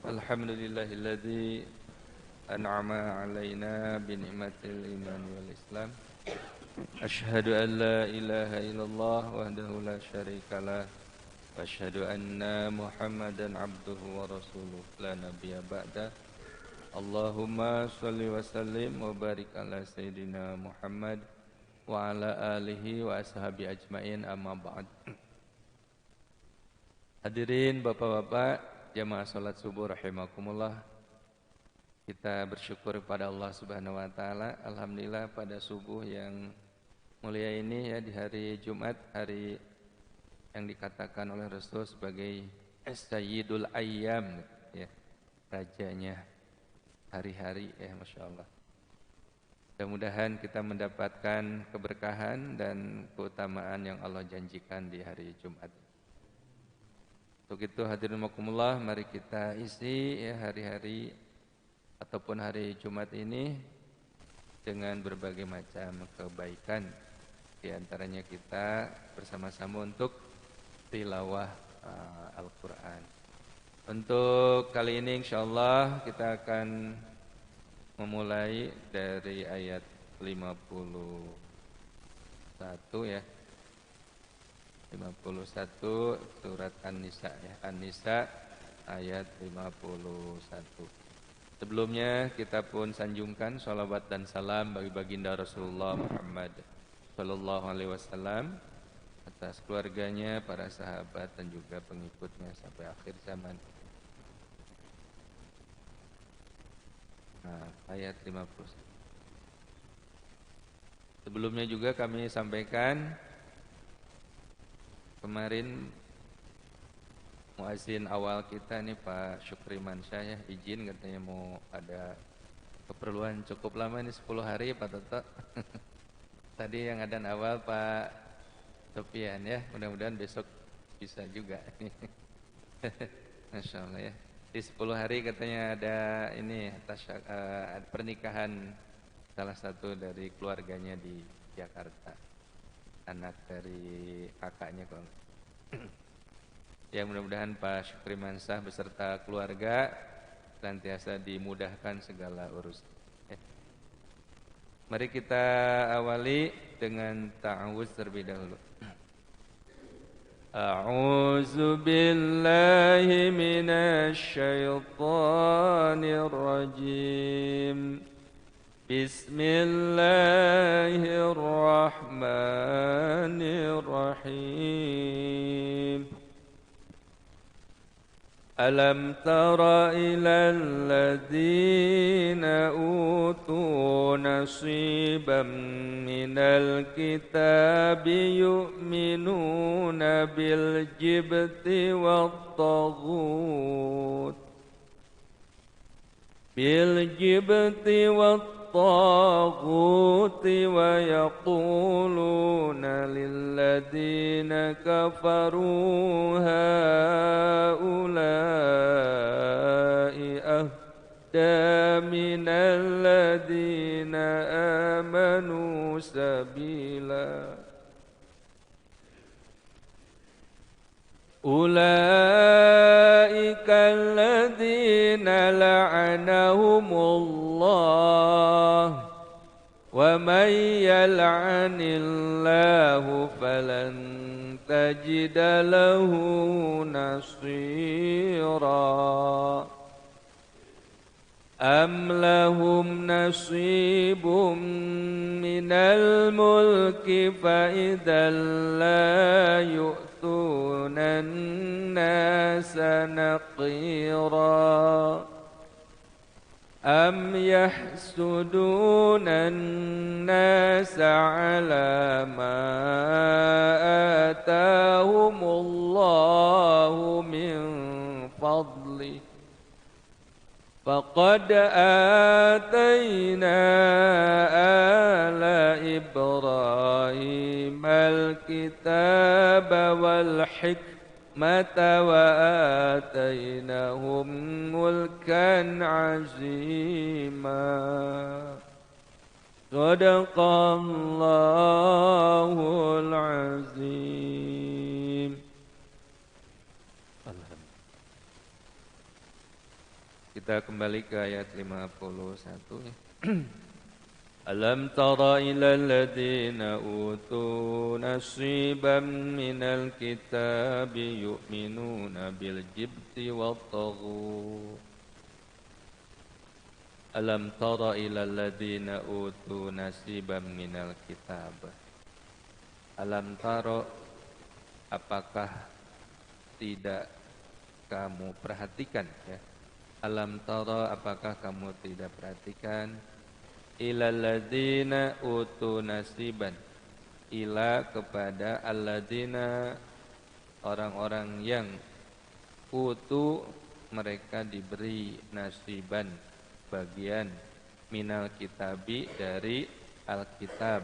Alhamdulillahilladzi an'ama alaina binikmatil iman wal islam. Ashhadu an la ilaha illallah wahdahu la syarikalah wa ashhadu anna Muhammadan abduhu wa rasuluh la nabiyya ba'da. Allahumma shalli wa sallim wa barik ala sayyidina Muhammad wa ala alihi wa ashabi ajmain, amma ba'd. Hadirin bapak-bapak jamaah salat subuh rahimakumullah. Kita bersyukur kepada Allah Subhanahu wa taala. Alhamdulillah pada subuh yang mulia ini ya, di hari Jumat, hari yang dikatakan oleh Rasul sebagai Sayyidul Ayyam ya, rajanya hari-hari ya, Masya Allah. Mudah-mudahan kita mendapatkan keberkahan dan keutamaan yang Allah janjikan di hari Jumat. Untuk itu hadirin rahimakumullah, mari kita isi ya hari-hari ataupun hari Jumat ini dengan berbagai macam kebaikan. Di antaranya kita bersama-sama untuk tilawah Al-Quran. Untuk kali ini insyaallah kita akan memulai dari ayat 51 ya. 51 surat An-Nisa ya. An-Nisa ayat 51. Sebelumnya kita pun sanjungkan salawat dan salam bagi baginda Rasulullah Muhammad sallallahu alaihi wasallam atas keluarganya, para sahabat dan juga pengikutnya sampai akhir zaman. Ayat 50. Sebelumnya juga kami sampaikan kemarin muazin awal kita nih Pak Syukri Mansyah ya, izin katanya mau ada keperluan cukup lama nih 10 hari Pak Toto. Tadi yang adzan awal Pak Sofian ya, mudah-mudahan besok bisa juga. Masya Allah ya. Di 10 hari katanya ada ini pernikahan salah satu dari keluarganya di Jakarta. Anak dari kakaknya kalau ya, mudah-mudahan Pak Syukri Mansah beserta keluarga senantiasa dimudahkan segala urusan ya. Mari kita awali dengan ta'awuz terlebih dahulu. A'udzu billahi minasy syaithanir rajim. Bismillahirrahmanirrahim. Alam tara ilal ladzina utu nasiban minal kitabi yu'minuna bil jibti wat taghut الطاغوت ويقولون للذين كفروا هؤلاء أهدى من الذين آمنوا سبيلا أولئك الذين لعنهم الله ومن يلعن الله فلن تجد له نصيرا أم لهم نصيب من الملك فإذا لا يؤتون الناس نقيرا أم يحسدون الناس على ما آتاهم الله من فضله فقد آتينا آل إبراهيم الكتاب والحكمة وآتيناهم ملكا عظيما صدق الله العظيم. Kita kembali ke ayat 51 ya. Alam tara ilal ladzina utu nasiban minal kitabi yu'minuna bil jibti wat taghut. Alam tara ilal ladzina utu nasiban minal kitab. Alam tara, apakah tidak kamu perhatikan ya? Alam tara, apakah kamu tidak perhatikan? Ilal ladzina utu nasiban, ila kepada alladzina, orang-orang yang utu mereka diberi nasiban, bagian, minal kitabi dari alkitab.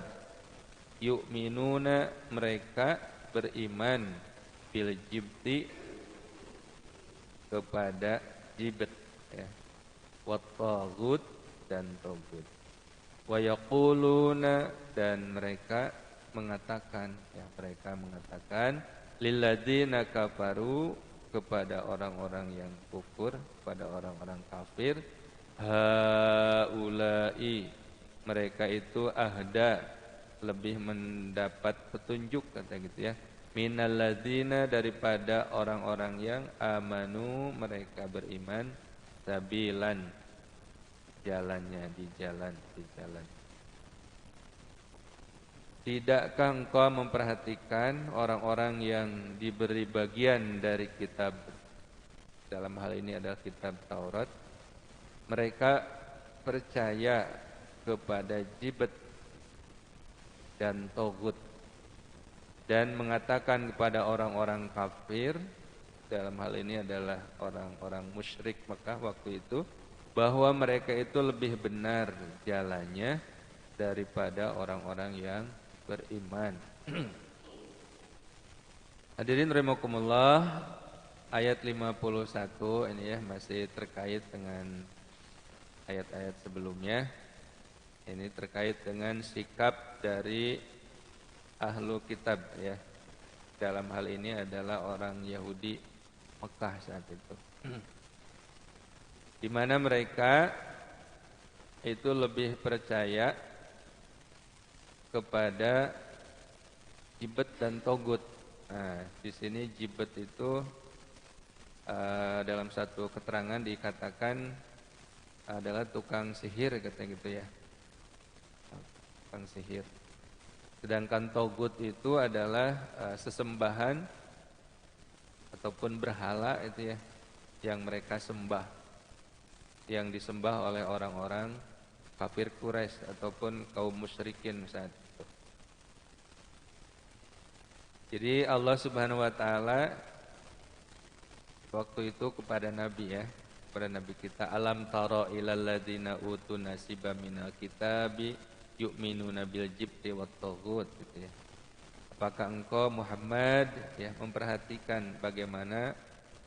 Yu'minuna, mereka beriman, bil jibti kepada jibt ya, wat taghut dan taghut. Wa yaquluna, dan mereka mengatakan ya, mereka mengatakan lilladzina kafaru, kepada orang-orang yang kufur, kepada orang-orang kafir, haulai, mereka itu ahda, lebih mendapat petunjuk, kata gitu ya, minalladzina, daripada orang-orang yang amanu, mereka beriman, sabilan, jalannya, di jalan. Tidakkah engkau memperhatikan orang-orang yang diberi bagian dari kitab, dalam hal ini adalah kitab Taurat, mereka percaya kepada jibt dan togut, dan mengatakan kepada orang-orang kafir, dalam hal ini adalah orang-orang musyrik Mekah waktu itu, bahwa mereka itu lebih benar jalannya daripada orang-orang yang beriman. Hadirin rahimakumullah, ayat 51 ini ya masih terkait dengan ayat-ayat sebelumnya. Ini terkait dengan sikap dari ahlu kitab ya. Dalam hal ini adalah orang Yahudi Mekah saat itu. Di mana mereka itu lebih percaya kepada jibt dan togut. Nah, di sini jibt itu dalam satu keterangan dikatakan adalah tukang sihir, kata gitu ya, tukang sihir. Sedangkan togut itu adalah sesembahan ataupun berhala itu ya, yang mereka sembah, yang disembah oleh orang-orang kafir Quraisy ataupun kaum musyrikin saat itu. Jadi Allah Subhanahu wa taala waktu itu kepada Nabi ya, kepada Nabi kita, alam tara ilal ladzina utun nasiba minal kitabi yu'minuna bil jibti wat taghut gitu ya. Apakah engkau Muhammad ya memperhatikan bagaimana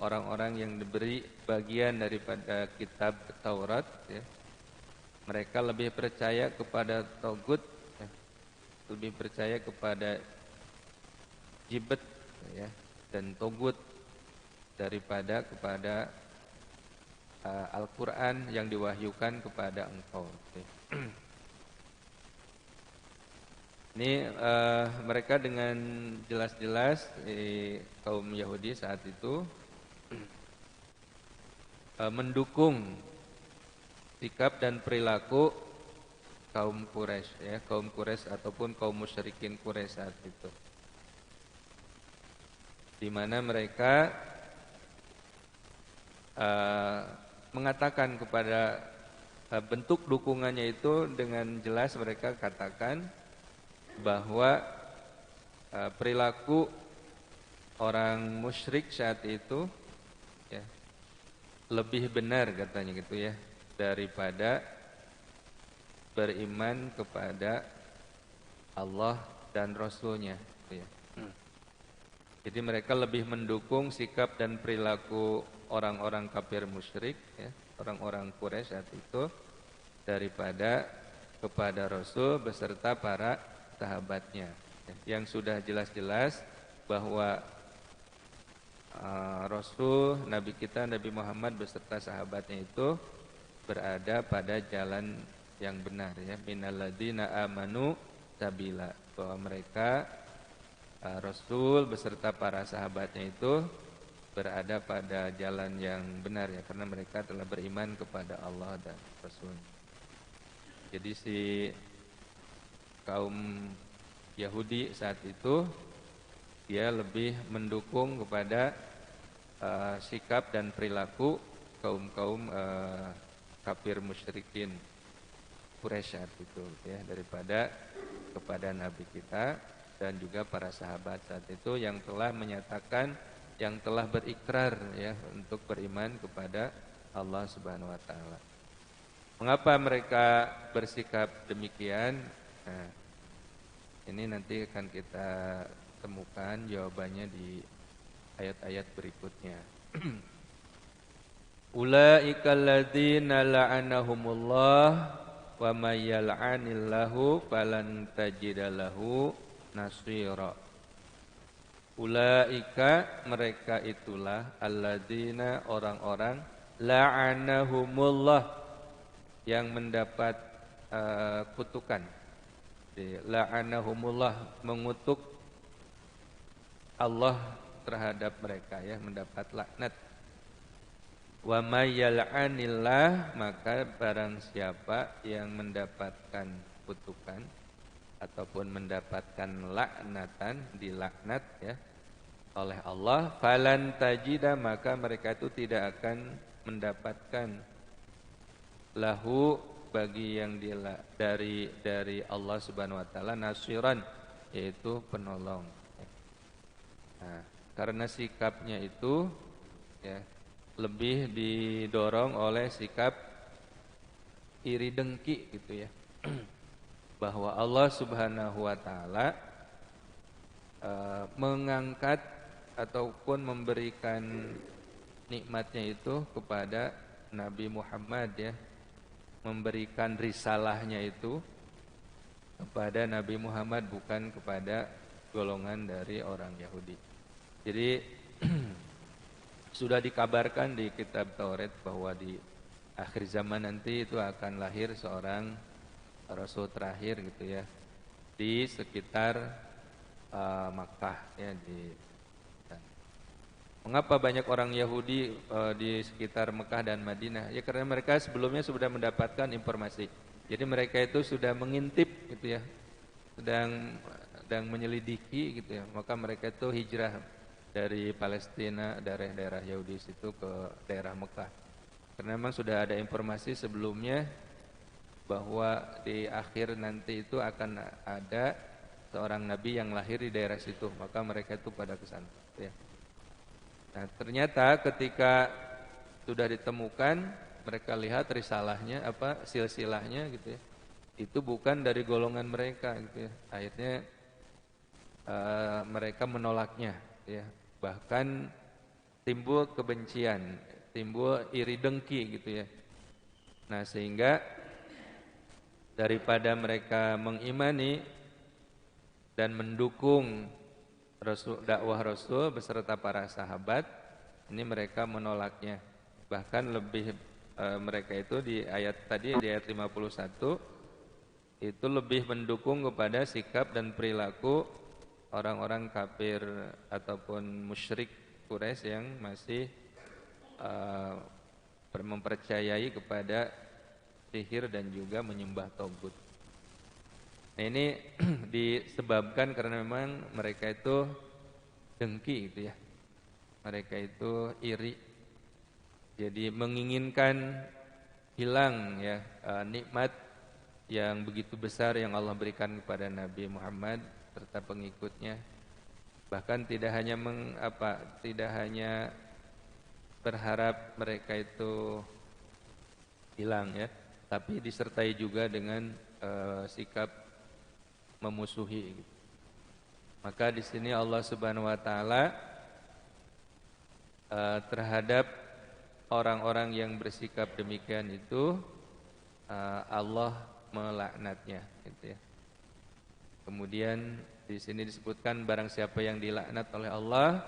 orang-orang yang diberi bagian daripada kitab Taurat ya, mereka lebih percaya kepada taghut ya, lebih percaya kepada jibt ya, dan taghut daripada kepada Al-Quran yang diwahyukan kepada engkau. Ini mereka dengan jelas-jelas kaum Yahudi saat itu mendukung sikap dan perilaku kaum Quraisy ya, kaum Quraisy ataupun kaum musyrikin Quraisy saat itu, di mana mereka mengatakan kepada bentuk dukungannya itu dengan jelas mereka katakan bahwa perilaku orang musyrik saat itu ya, lebih benar katanya gitu ya, daripada beriman kepada Allah dan Rasulnya gitu ya. Jadi mereka lebih mendukung sikap dan perilaku orang-orang kafir musyrik ya, orang-orang Quraisy saat itu, daripada kepada Rasul beserta para sahabatnya ya, yang sudah jelas-jelas bahwa Rasul Nabi kita Nabi Muhammad beserta sahabatnya itu berada pada jalan yang benar ya, minalladzina amanu sabila, bahwa mereka Rasul beserta para sahabatnya itu berada pada jalan yang benar ya, karena mereka telah beriman kepada Allah dan Rasul. Jadi si kaum Yahudi saat itu dia lebih mendukung kepada sikap dan perilaku kaum-kaum kafir musyrikin Quraisy saat itu ya, daripada kepada Nabi kita dan juga para sahabat saat itu yang telah menyatakan, yang telah berikrar ya untuk beriman kepada Allah Subhanahu wa taala. Mengapa mereka bersikap demikian? Nah, ini nanti akan kita temukan jawabannya di ayat-ayat berikutnya. Ulaikal ladzina la'anahumullah wa may yal'anillahu falan tajida lahu nasira. Ulaika mereka itulah alladzina orang-orang la'anahumullah yang mendapat kutukan. La'anahumullah mengutuk Allah terhadap mereka ya, mendapat laknat. Wa may yal'anillah, maka barang siapa yang mendapatkan kutukan ataupun mendapatkan laknatan, dilaknat ya oleh Allah, falan tajida, maka mereka itu tidak akan mendapatkan lahu bagi yang dari Allah Subhanahu wa taala nasiran, yaitu penolong. Nah, karena sikapnya itu ya lebih didorong oleh sikap iri dengki gitu ya. Bahwa Allah Subhanahu wa taala mengangkat ataupun memberikan nikmatnya itu kepada Nabi Muhammad ya. Memberikan risalahnya itu kepada Nabi Muhammad, bukan kepada golongan dari orang Yahudi. Jadi sudah dikabarkan di kitab Taurat bahwa di akhir zaman nanti itu akan lahir seorang Rasul terakhir gitu ya, di sekitar Makkah ya. Mengapa banyak orang Yahudi di sekitar Mekah dan Madinah? Ya karena mereka sebelumnya sudah mendapatkan informasi. Jadi mereka itu sudah mengintip gitu ya, sedang menyelidiki gitu ya. Maka mereka itu hijrah dari Palestina, daerah-daerah Yahudi situ ke daerah Mekah. Karena memang sudah ada informasi sebelumnya bahwa di akhir nanti itu akan ada seorang nabi yang lahir di daerah situ, maka mereka itu pada kesana ya. Nah, ternyata ketika sudah ditemukan, mereka lihat risalahnya silsilahnya gitu ya, itu bukan dari golongan mereka gitu ya. Akhirnya mereka menolaknya ya. Bahkan timbul kebencian, timbul iri dengki gitu ya. Nah, sehingga daripada mereka mengimani dan mendukung dakwah Rasul beserta para sahabat, ini mereka menolaknya. Bahkan lebih mereka itu di ayat tadi, di ayat 51 itu lebih mendukung kepada sikap dan perilaku orang-orang kafir ataupun musyrik Quraisy yang masih mempercayai kepada sihir dan juga menyembah togut. Nah, ini disebabkan karena memang mereka itu dengki gitu ya. Mereka itu iri. Jadi menginginkan hilang ya nikmat yang begitu besar yang Allah berikan kepada Nabi Muhammad serta pengikutnya. Bahkan tidak hanya berharap mereka itu hilang ya, tapi disertai juga dengan sikap memusuhi. Maka di sini Allah Subhanahu wa taala terhadap orang-orang yang bersikap demikian itu Allah melaknatnya gitu ya. Kemudian di sini disebutkan barang siapa yang dilaknat oleh Allah,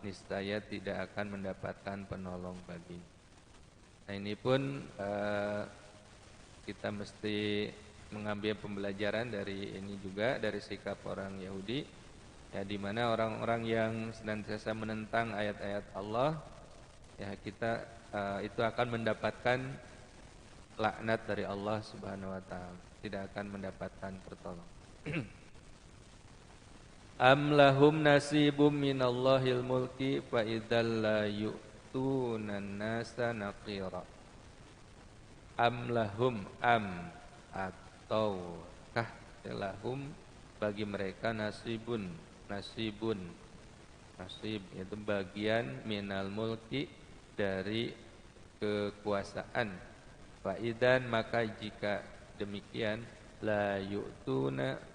niscaya tidak akan mendapatkan penolong bagi. Nah ini pun kita mesti mengambil pembelajaran dari ini juga, dari sikap orang Yahudi, ya di mana orang-orang yang senantiasa menentang ayat-ayat Allah, ya kita itu akan mendapatkan laknat dari Allah Subhanahu wa taala, tidak akan mendapatkan pertolongan. Am lahum nasibum minallahil mulki fa idzal la yu'tunan nasa naqira. Am lahum ataukah lahum bagi mereka nasib yaitu bagian minal mulki dari kekuasaan. Fa idzan maka jika demikian la yu'tuna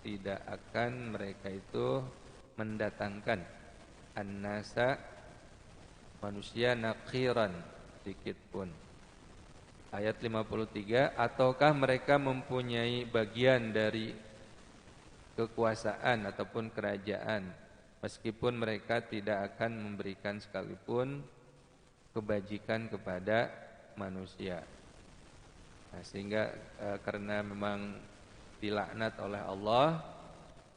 tidak akan mereka itu mendatangkan an-nasa manusia naqiran sedikit pun. Ayat 53, ataukah mereka mempunyai bagian dari kekuasaan ataupun kerajaan meskipun mereka tidak akan memberikan sekalipun kebajikan kepada manusia. Nah, sehingga karena memang dilaknat oleh Allah,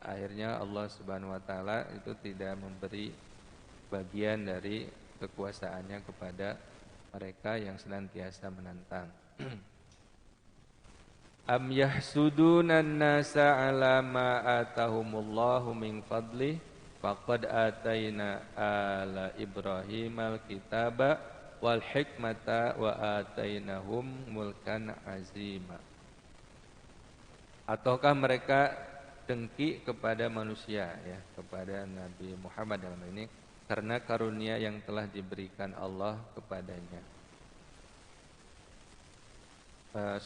akhirnya Allah Subhanahu wa taala itu tidak memberi bagian dari kekuasaannya kepada mereka yang senantiasa menantang. Am yahsudunan nasa ala ma atahumullahu min fadli faqad ataina ala Ibrahimal kitaba wal hikmata wa atainahum mulkan azima. Ataukah mereka dengki kepada manusia, ya, kepada Nabi Muhammad dalam ini karena karunia yang telah diberikan Allah kepadanya.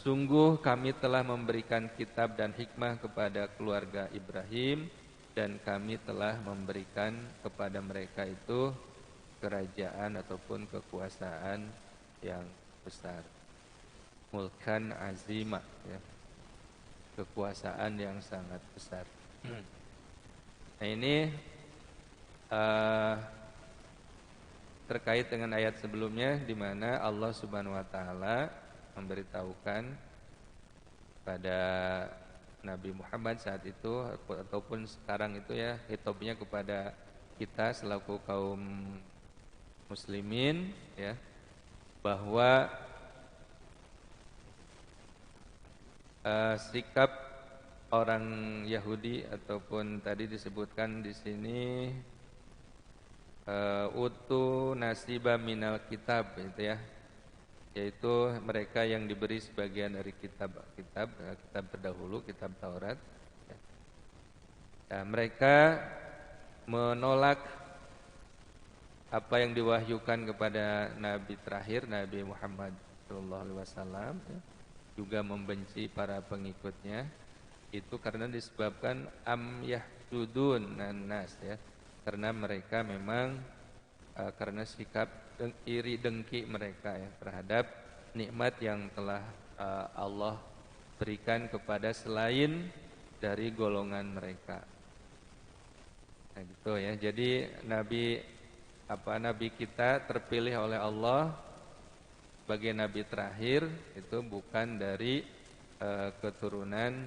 Sungguh kami telah memberikan kitab dan hikmah kepada keluarga Ibrahim dan kami telah memberikan kepada mereka itu kerajaan ataupun kekuasaan yang besar. Mulkan azimah, ya. Kekuasaan yang sangat besar. Nah ini terkait dengan ayat sebelumnya di mana Allah Subhanahu wa taala memberitahukan pada Nabi Muhammad saat itu ataupun sekarang itu, ya, khitabnya kepada kita selaku kaum muslimin, ya, bahwa sikap orang Yahudi ataupun tadi disebutkan di sini utu nasiba minal kitab, gitu ya, yaitu mereka yang diberi sebagian dari kitab terdahulu, kitab Taurat. Ya, mereka menolak apa yang diwahyukan kepada Nabi terakhir, Nabi Muhammad SAW, ya. Juga membenci para pengikutnya itu karena disebabkan am yahsudun nas, ya, karena mereka memang karena sikap iri dengki mereka, ya, terhadap nikmat yang telah Allah berikan kepada selain dari golongan mereka. Nah gitu, ya. Jadi nabi kita terpilih oleh Allah sebagai nabi terakhir itu bukan dari keturunan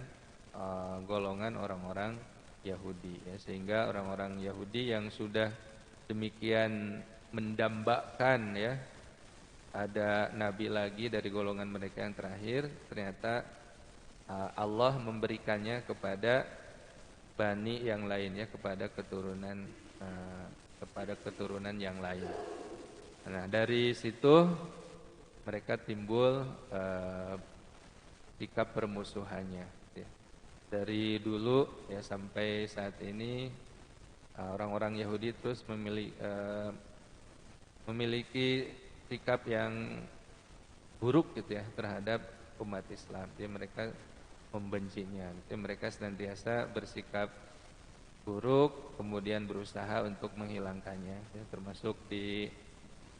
golongan orang-orang Yahudi, ya, sehingga orang-orang Yahudi yang sudah demikian mendambakan, ya, ada nabi lagi dari golongan mereka yang terakhir, ternyata Allah memberikannya kepada bani yang lainnya, kepada keturunan yang lain. Nah dari situ mereka timbul sikap permusuhannya, ya. Dari dulu, ya, sampai saat ini orang-orang Yahudi terus memiliki sikap yang buruk, gitu ya, terhadap umat Islam. Jadi mereka membencinya. Jadi mereka senantiasa bersikap buruk, kemudian berusaha untuk menghilangkannya, ya, termasuk di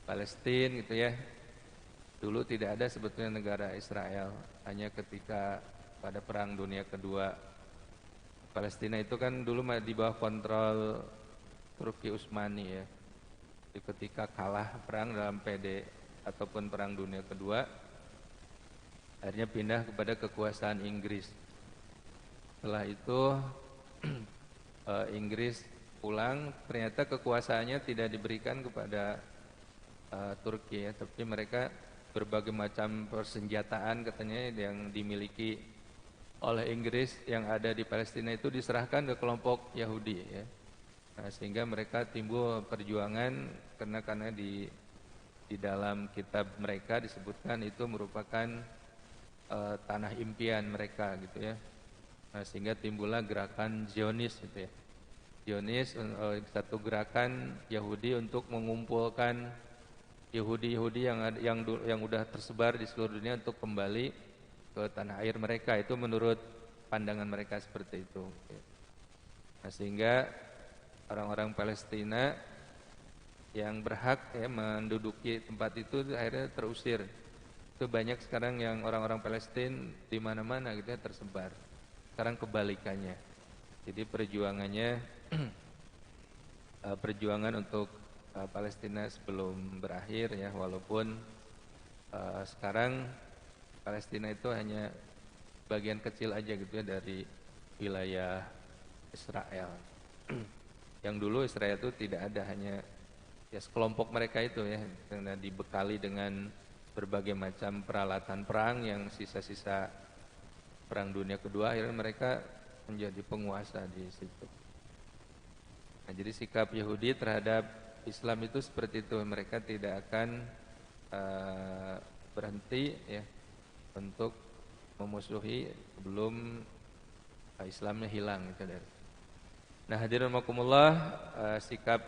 Palestina, gitu ya. Dulu tidak ada sebetulnya negara Israel, hanya ketika pada Perang Dunia Kedua. Palestina itu kan dulu di bawah kontrol Turki Utsmani, ya. ketika kalah perang dalam PD ataupun Perang Dunia Kedua, akhirnya pindah kepada kekuasaan Inggris. Setelah itu Inggris pulang, ternyata kekuasaannya tidak diberikan kepada Turki ya, tapi mereka berbagai macam persenjataan katanya yang dimiliki oleh Inggris yang ada di Palestina itu diserahkan ke kelompok Yahudi ya. Nah, sehingga mereka timbul perjuangan karena di dalam kitab mereka disebutkan itu merupakan tanah impian mereka gitu ya. Nah, sehingga timbullah gerakan Zionis gitu ya. Zionis satu gerakan Yahudi untuk mengumpulkan Yahudi-Yahudi yang udah tersebar di seluruh dunia untuk kembali ke tanah air mereka. Itu menurut pandangan mereka seperti itu. Nah, sehingga orang-orang Palestina yang berhak ya menduduki tempat itu akhirnya terusir. Itu banyak sekarang yang orang-orang Palestina di mana-mana gitu ya tersebar. Sekarang kebalikannya. Jadi perjuangannya perjuangan untuk Palestina sebelum berakhir ya, walaupun sekarang Palestina itu hanya bagian kecil aja gitu ya dari wilayah Israel. Yang dulu Israel itu tidak ada, hanya ya sekelompok mereka itu ya, karena dibekali dengan berbagai macam peralatan perang yang sisa-sisa Perang Dunia Kedua, akhirnya mereka menjadi penguasa di situ. Nah, jadi sikap Yahudi terhadap Islam itu seperti itu, mereka tidak akan berhenti ya untuk memusuhi sebelum Islamnya hilang gitu dari. Nah, hadirin rahimakumullah, sikap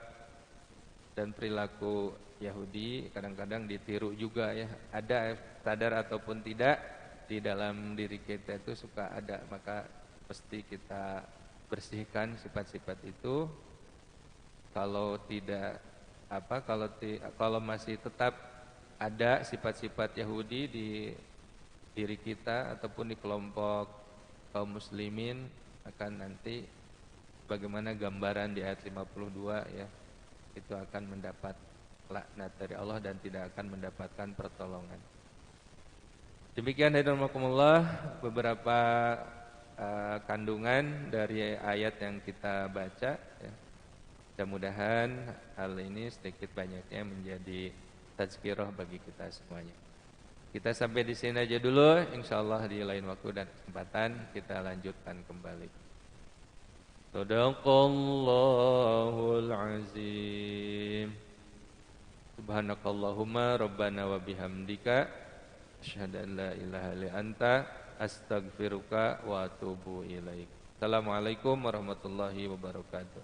dan perilaku Yahudi kadang-kadang ditiru juga ya. Ada sadar ataupun tidak di dalam diri kita itu suka ada, maka mesti kita bersihkan sifat-sifat itu. Kalau tidak kalau masih tetap ada sifat-sifat Yahudi di diri kita ataupun di kelompok kaum muslimin, akan nanti bagaimana gambaran di ayat 52 ya, itu akan mendapat laknat dari Allah dan tidak akan mendapatkan pertolongan. Demikian hadirin beberapa kandungan dari ayat yang kita baca ya. Mudah-mudahan hal ini sedikit banyaknya menjadi tazkirah bagi kita semuanya. Kita sampai di sini aja dulu, insyaallah di lain waktu dan kesempatan kita lanjutkan kembali. Shadaqallahul azim. Subhanakallahumma rabbana wa bihamdika asyhadu an la ilaha illa anta astaghfiruka wa atubu ilaik. Assalamualaikum warahmatullahi wabarakatuh.